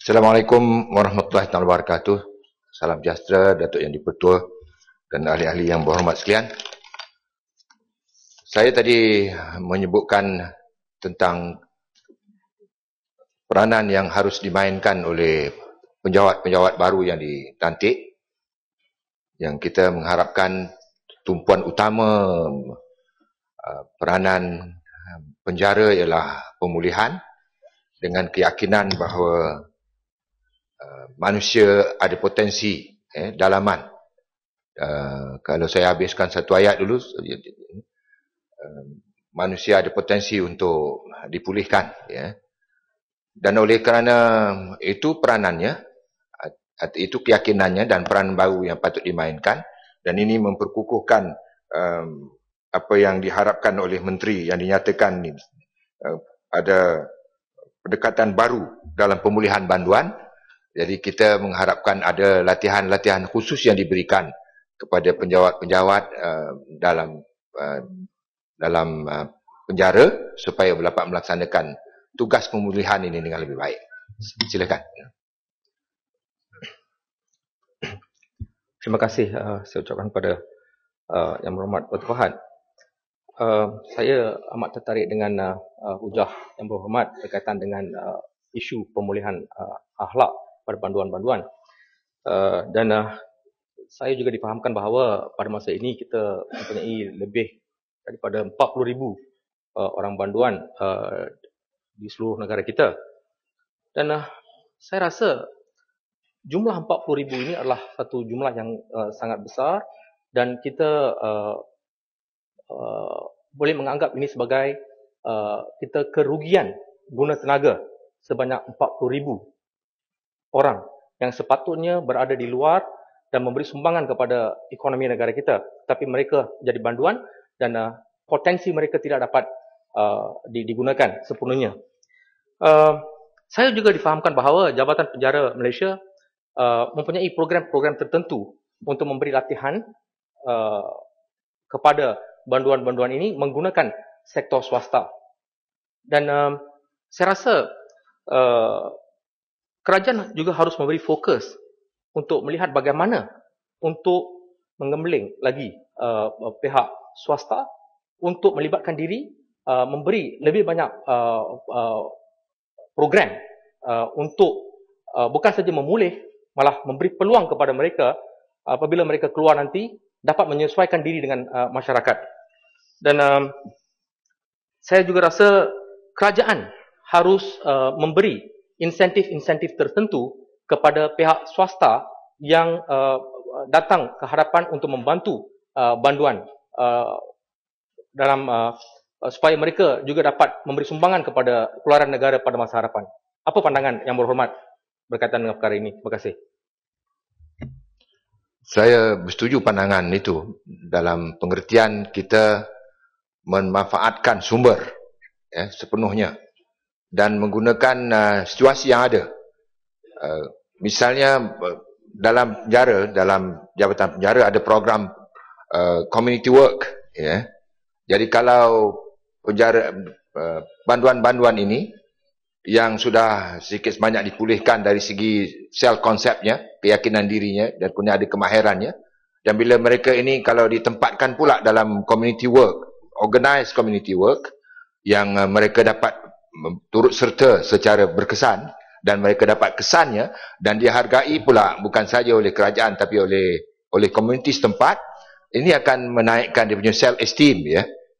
Assalamualaikum warahmatullahi wabarakatuh. Salam sejahtera Datuk Yang di-Pertua dan ahli-ahli yang berhormat sekalian. Saya tadi menyebutkan tentang peranan yang harus dimainkan oleh penjawat-penjawat baru yang dilantik, yang kita mengharapkan tumpuan utama peranan penjara ialah pemulihan dengan keyakinan bahawa manusia ada potensi dalaman. Kalau saya habiskan satu ayat dulu, manusia ada potensi untuk dipulihkan. Dan oleh kerana itu peranannya, itu keyakinannya dan peranan baru yang patut dimainkan, dan ini memperkukuhkan apa yang diharapkan oleh menteri yang dinyatakan ada pendekatan baru dalam pemulihan banduan. Jadi kita mengharapkan ada latihan-latihan khusus yang diberikan kepada penjawat-penjawat dalam penjara supaya dapat melaksanakan tugas pemulihan ini dengan lebih baik. Silakan. Terima kasih saya ucapkan kepada Yang Berhormat Datuk Fahad. Saya amat tertarik dengan hujah Yang Berhormat berkaitan dengan isu pemulihan akhlak pada banduan-banduan. Dan saya juga difahamkan bahawa pada masa ini kita mempunyai lebih daripada 40,000 orang banduan di seluruh negara kita. Dan saya rasa jumlah 40,000 ini adalah satu jumlah yang sangat besar, dan kita boleh menganggap ini sebagai kita kerugian guna tenaga sebanyak 40,000 orang yang sepatutnya berada di luar dan memberi sumbangan kepada ekonomi negara kita, tapi mereka jadi banduan dan potensi mereka tidak dapat digunakan sepenuhnya. Saya juga difahamkan bahawa Jabatan Penjara Malaysia mempunyai program-program tertentu untuk memberi latihan kepada banduan-banduan ini menggunakan sektor swasta. Dan saya rasa kerajaan juga harus memberi fokus untuk melihat bagaimana untuk mengembeling lagi pihak swasta untuk melibatkan diri, memberi lebih banyak program untuk bukan saja memulih, malah memberi peluang kepada mereka apabila mereka keluar nanti dapat menyesuaikan diri dengan masyarakat. Dan saya juga rasa kerajaan harus memberi insentif-insentif tertentu kepada pihak swasta yang datang ke hadapan untuk membantu banduan dalam supaya mereka juga dapat memberi sumbangan kepada keluaran negara pada masa hadapan. Apa pandangan Yang Berhormat berkaitan dengan perkara ini? Terima kasih. Saya bersetuju pandangan itu dalam pengertian kita memanfaatkan sumber sepenuhnya dan menggunakan situasi yang ada. Misalnya dalam penjara, dalam Jabatan Penjara ada program community work. Jadi kalau penjara banduan-banduan ini yang sudah sedikit sebanyak dipulihkan dari segi self konsepnya, keyakinan dirinya dan punya ada kemahirannya, dan bila mereka ini kalau ditempatkan pula dalam community work, organized community work, yang mereka dapat turut serta secara berkesan dan mereka dapat kesannya dan dihargai pula bukan saja oleh kerajaan tapi oleh komuniti setempat, ini akan menaikkan dia punya self esteem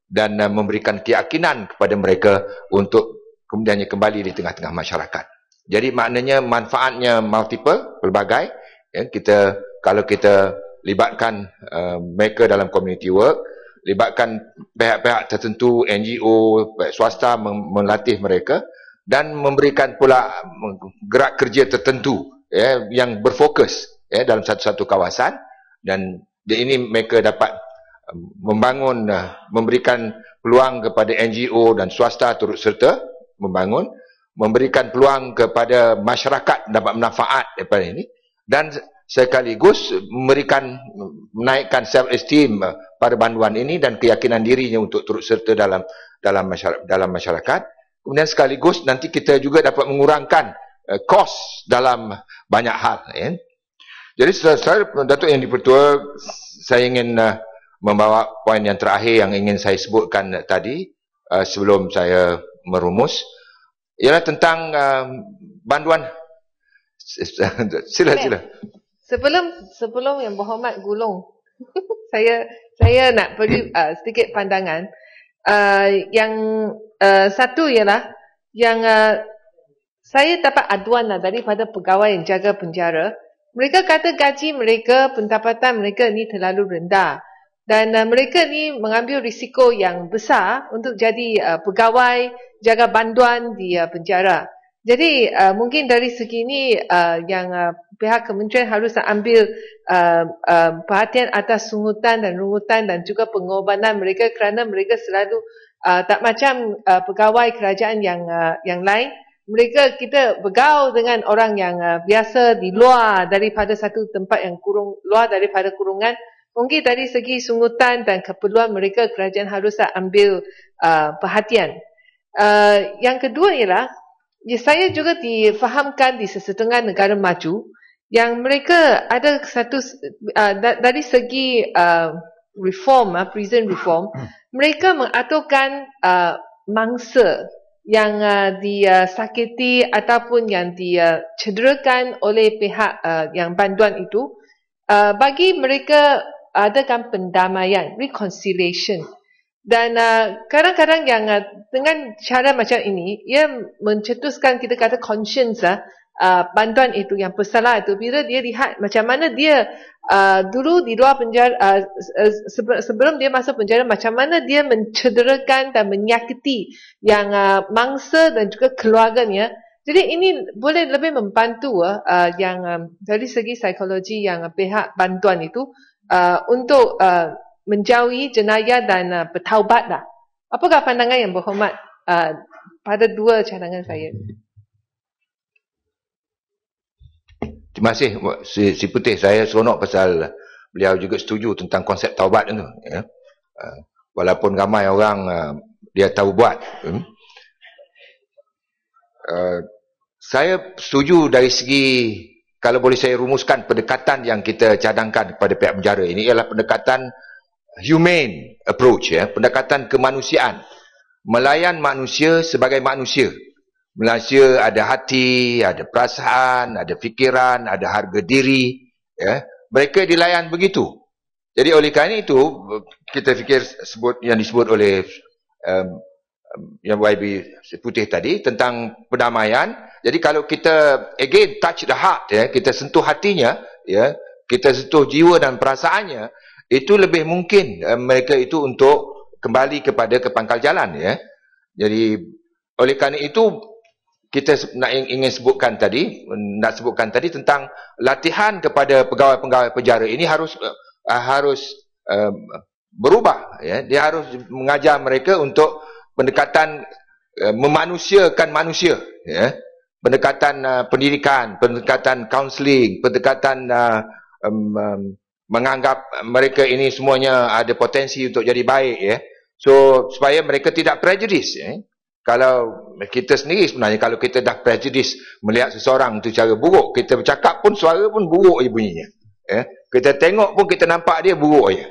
dan memberikan keyakinan kepada mereka untuk kemudiannya kembali di tengah-tengah masyarakat. Jadi maknanya manfaatnya multiple, pelbagai. Kalau kita libatkan mereka dalam community work, libatkan pihak-pihak tertentu, NGO, pihak swasta melatih mereka dan memberikan pula gerak kerja tertentu yang berfokus dalam satu-satu kawasan, dan ini mereka dapat membangun, memberikan peluang kepada NGO dan swasta turut serta membangun, memberikan peluang kepada masyarakat dapat manfaat daripada ini, dan sekaligus menaikkan self esteem pada banduan ini dan keyakinan dirinya untuk turut serta dalam masyarakat. Kemudian sekaligus nanti kita juga dapat mengurangkan kos dalam banyak hal. Jadi saya, Datuk Yang di-Pertua, saya ingin membawa poin yang terakhir yang ingin saya sebutkan tadi sebelum saya merumus, ialah tentang banduan. Sila. Sebelum Yang Berhormat Gulong, saya nak beri sedikit pandangan. Yang satu ialah yang saya dapat aduan daripada pegawai yang jaga penjara. Mereka kata gaji mereka, pendapatan mereka ni terlalu rendah. Dan mereka ni mengambil risiko yang besar untuk jadi pegawai jaga banduan di penjara. Jadi mungkin dari segi ini yang pihak kementerian harus ambil perhatian atas sungutan dan rungutan dan juga pengorbanan mereka, kerana mereka selalu tak macam pegawai kerajaan yang lain. Kita bergaul dengan orang yang biasa di luar daripada satu tempat yang luar daripada kurungan. Mungkin dari segi sungutan dan keperluan mereka, kerajaan harus ambil perhatian. Yang kedua ialah, saya juga difahamkan di sesetengah negara maju yang mereka ada satu dari segi reform, prison reform, mereka mengaturkan mangsa yang disakiti ataupun yang dicederakan oleh pihak yang banduan itu, bagi mereka adakan pendamaian, reconciliation. Dan kadang-kadang yang dengan cara macam ini, ia mencetuskan, kita kata, conscience bantuan itu yang bersalah itu, bila dia lihat macam mana dia dulu di luar penjara, sebelum dia masuk penjara, macam mana dia mencederakan dan menyakiti yang mangsa dan juga keluarganya. Jadi ini boleh lebih membantu yang dari segi psikologi yang pihak bantuan itu untuk menjauhi jenayah dan bertaubat lah. Apakah pandangan Yang Berhormat pada dua cadangan saya? Terima kasih si Putih. Saya seronok pasal beliau juga setuju tentang konsep taubat itu. Walaupun ramai orang dia tahu buat. Saya setuju dari segi, kalau boleh saya rumuskan, pendekatan yang kita cadangkan kepada pihak penjara ini ialah pendekatan humane approach, pendekatan kemanusiaan, melayan manusia sebagai manusia. Manusia ada hati, ada perasaan, ada fikiran, ada harga diri, mereka dilayan begitu. Jadi oleh kerana itu, kita fikir yang disebut oleh yang YB Putih tadi tentang pendamaian. Jadi kalau kita again touch the heart, kita sentuh hatinya, kita sentuh jiwa dan perasaannya, itu lebih mungkin mereka itu untuk kembali kepada kepangkal jalan. Jadi oleh kerana itu, kita ingin sebutkan tadi tentang latihan kepada pegawai-pegawai penjara ini harus berubah. Dia harus mengajar mereka untuk pendekatan memanusiakan manusia. Pendekatan pendidikan, pendekatan kaunseling, pendekatan menganggap mereka ini semuanya ada potensi untuk jadi baik. So supaya mereka tidak prejudice. Kalau kita sendiri sebenarnya, kalau kita dah prejudice melihat seseorang itu cara buruk, kita bercakap pun suara pun buruk bunyinya. Kita tengok pun kita nampak dia buruk je.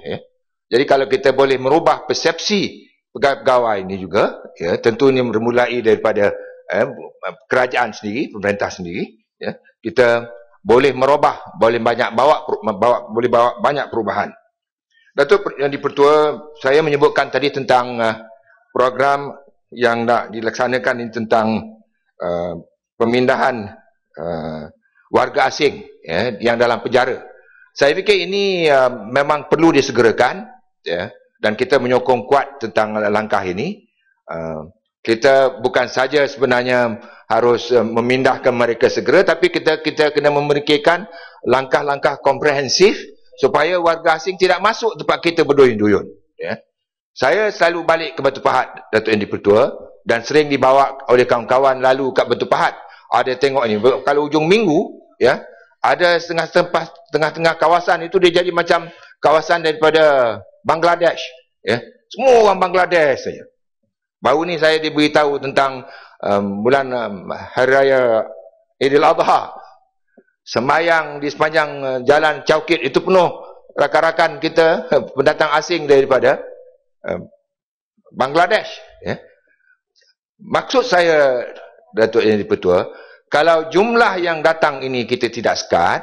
Jadi kalau kita boleh merubah persepsi pegawai-pegawai ini juga, tentu ini bermulai daripada kerajaan sendiri, pemerintah sendiri, kita boleh merubah, boleh bawa banyak perubahan. Datuk Yang di-Pertua, saya menyebutkan tadi tentang program yang nak dilaksanakan ini tentang pemindahan warga asing yang dalam penjara. Saya fikir ini memang perlu disegerakan, dan kita menyokong kuat tentang langkah ini. Kita bukan saja sebenarnya harus memindahkan mereka segera, tapi kita kena memikirkan langkah-langkah komprehensif supaya warga asing tidak masuk tempat kita berduyun-duyun. Saya selalu balik ke Batu Pahat, Datuk Yang di-Pertua, dan sering dibawa oleh kawan-kawan lalu kat Batu Pahat. Ada tengok ni, kalau hujung minggu, ada tengah-tengah kawasan itu dia jadi macam kawasan daripada Bangladesh. Semua orang Bangladesh saja. Baru ni saya diberitahu tentang bulan Hari Raya Idul Adha. Sembahyang di sepanjang jalan Caukit itu penuh rakan-rakan kita pendatang asing daripada Bangladesh. Ya. Maksud saya, Datuk Yang Di-Pertua, kalau jumlah yang datang ini kita tidak sekat,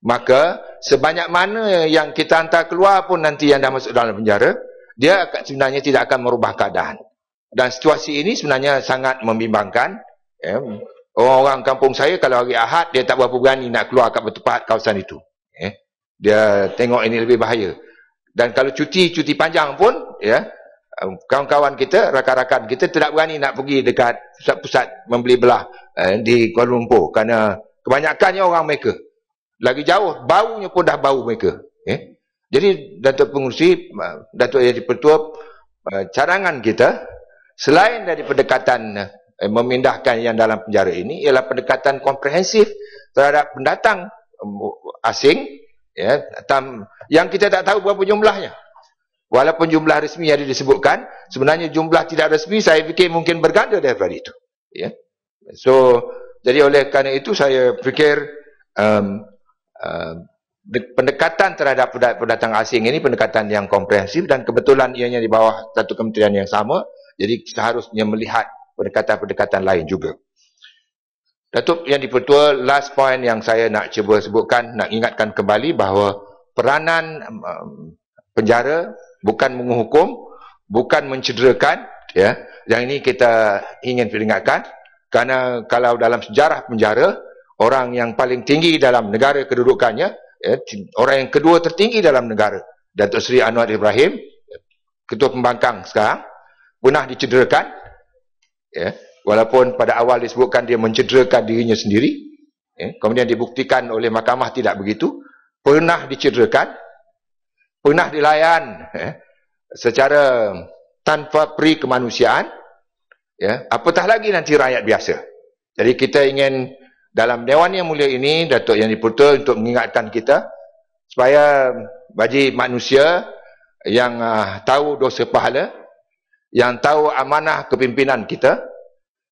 maka sebanyak mana yang kita hantar keluar pun nanti yang dah masuk dalam penjara, dia sebenarnya tidak akan merubah keadaan. Dan situasi ini sebenarnya sangat membimbangkan. Ya. Orang-orang kampung saya kalau hari Ahad dia tak berapa berani nak keluar kat tempat kawasan itu. Ya. Dia tengok ini lebih bahaya. Dan kalau cuti panjang pun, ya, kawan-kawan kita, rakan-rakan kita tidak berani nak pergi dekat pusat-pusat membeli belah di Kuala Lumpur kerana kebanyakannya orang mereka. Lagi jauh, baunya pun dah bau mereka. Eh? Jadi, Datuk Pengerusi, Datuk Yang Di-Pertua, cadangan kita, selain dari pendekatan memindahkan yang dalam penjara ini, ialah pendekatan komprehensif terhadap pendatang asing, ya, yang kita tak tahu berapa jumlahnya. Walaupun jumlah resmi yang disebutkan, sebenarnya jumlah tidak resmi, saya fikir mungkin berganda daripada itu. Ya. So, jadi oleh kerana itu, saya fikir pendekatan terhadap pendatang asing ini pendekatan yang komprehensif dan kebetulan ianya di bawah satu kementerian yang sama, jadi seharusnya melihat pendekatan-pendekatan lain juga. Datuk Yang Di-Pertua, last point yang saya nak cuba sebutkan, nak ingatkan kembali bahawa peranan penjara bukan menghukum, bukan mencederakan, ya. Yang ini kita ingin peringatkan, kerana kalau dalam sejarah penjara, orang yang paling tinggi dalam negara kedudukannya, ya, orang yang kedua tertinggi dalam negara, Datuk Seri Anwar Ibrahim, Ketua Pembangkang sekarang, pernah dicederakan, ya, walaupun pada awal disebutkan dia mencederakan dirinya sendiri, ya, kemudian dibuktikan oleh mahkamah tidak begitu, pernah dicederakan, pernah dilayan, ya, secara tanpa peri kemanusiaan, ya, apatah lagi nanti rakyat biasa. Jadi kita ingin dalam Dewan Yang Mulia ini, Datuk Yang Di-Pertua, untuk mengingatkan kita supaya bagi manusia yang tahu dosa pahala, yang tahu amanah kepimpinan kita,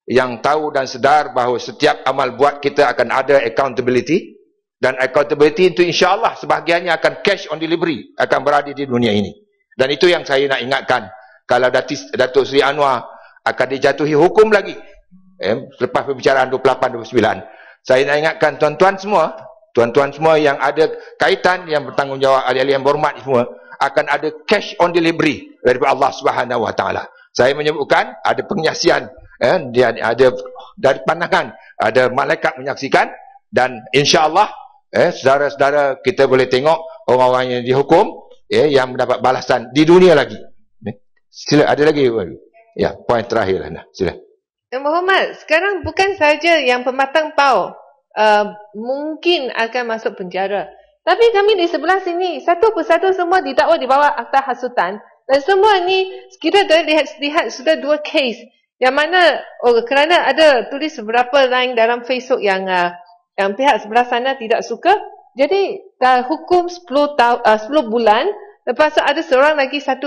yang tahu dan sedar bahawa setiap amal buat kita akan ada accountability, dan accountability itu insya-Allah sebahagiannya akan cash on delivery, akan berada di dunia ini. Dan itu yang saya nak ingatkan, kalau Datuk Seri Anwar akan dijatuhi hukum lagi, selepas pembicaraan 28-29, saya nak ingatkan tuan-tuan semua yang ada kaitan, yang bertanggungjawab, ahli-ahli yang berhormat semua, akan ada cash on delivery daripada Allah Subhanahu Wa Taala. Saya menyebutkan ada penyaksian, dia ada dari pandangan, ada malaikat menyaksikan, dan insya-Allah saudara-saudara kita boleh tengok orang-orang yang dihukum, yang mendapat balasan di dunia lagi. Sila, ada lagi? Ya, poin terakhir lah. Sila. Yang Berhormat, sekarang bukan saja yang pematang pau mungkin akan masuk penjara, tapi kami di sebelah sini satu persatu semua didakwa di bawah akta hasutan, dan semua ni kita lihat sudah 2 kes yang mana kerana ada tulis beberapa line dalam Facebook yang pihak sebelah sana tidak suka, jadi dah hukum 10 bulan, lepas tu ada seorang lagi 1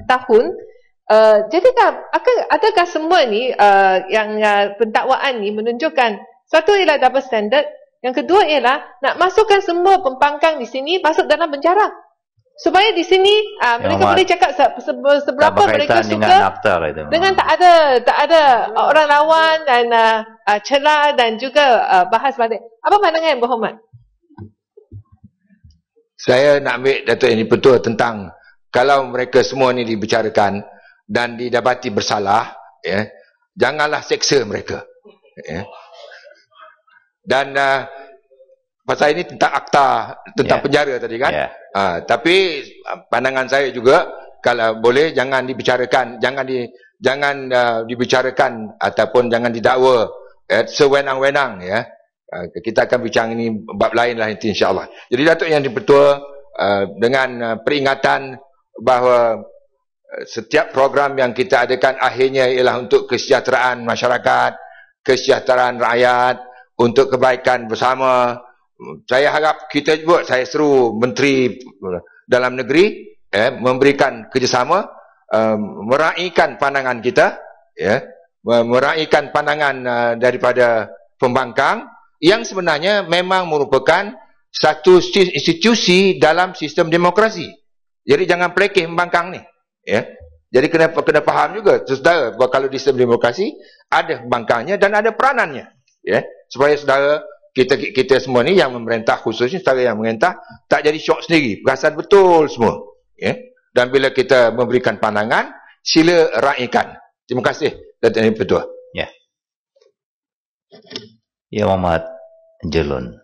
tahun. Jadi adakah semua ni yang pendakwaan ni menunjukkan satu ialah double standard, yang kedua ialah nak masukkan semua pembangkang di sini masuk dalam penjara supaya di sini mereka boleh cakap seberapa mereka suka dengan tak ada orang lawan dan celah dan juga bahas balik. Apa pandangan Yang Berhormat? Saya nak ambil Datuk Yang Di-Pertua tentang kalau mereka semua ni dibicarakan dan didapati bersalah, ya, janganlah seksa mereka. Ya. Dan pasal ini tentang akta, tentang penjara tadi kan. Tapi pandangan saya juga, kalau boleh jangan dibicarakan, jangan dibicarakan ataupun jangan didakwa sewenang-wenang, ya. Kita akan bincang ini bab lain lah nanti insya-Allah. Jadi Datuk Yang Di-Pertua, dengan peringatan bahawa setiap program yang kita adakan akhirnya ialah untuk kesejahteraan masyarakat, kesejahteraan rakyat, untuk kebaikan bersama. Saya harap kita buat, saya seru Menteri Dalam Negeri memberikan kerjasama, meraihkan pandangan kita, ya, meraihkan pandangan daripada pembangkang yang sebenarnya memang merupakan satu institusi dalam sistem demokrasi. Jadi jangan pelekeh pembangkang ni. Ya. Jadi kena faham juga, saudara, bahawa kalau di sistem demokrasi ada pembangkangnya dan ada peranannya. Ya. Supaya saudara, kita semua ni yang memerintah, khususnya saudara yang memerintah, tak jadi syok sendiri, perasan betul semua. Ya. Dan bila kita memberikan pandangan, sila raikan. Terima kasih, Datuk Yang Pertua. Ya. Ya, Muhammad Jelun.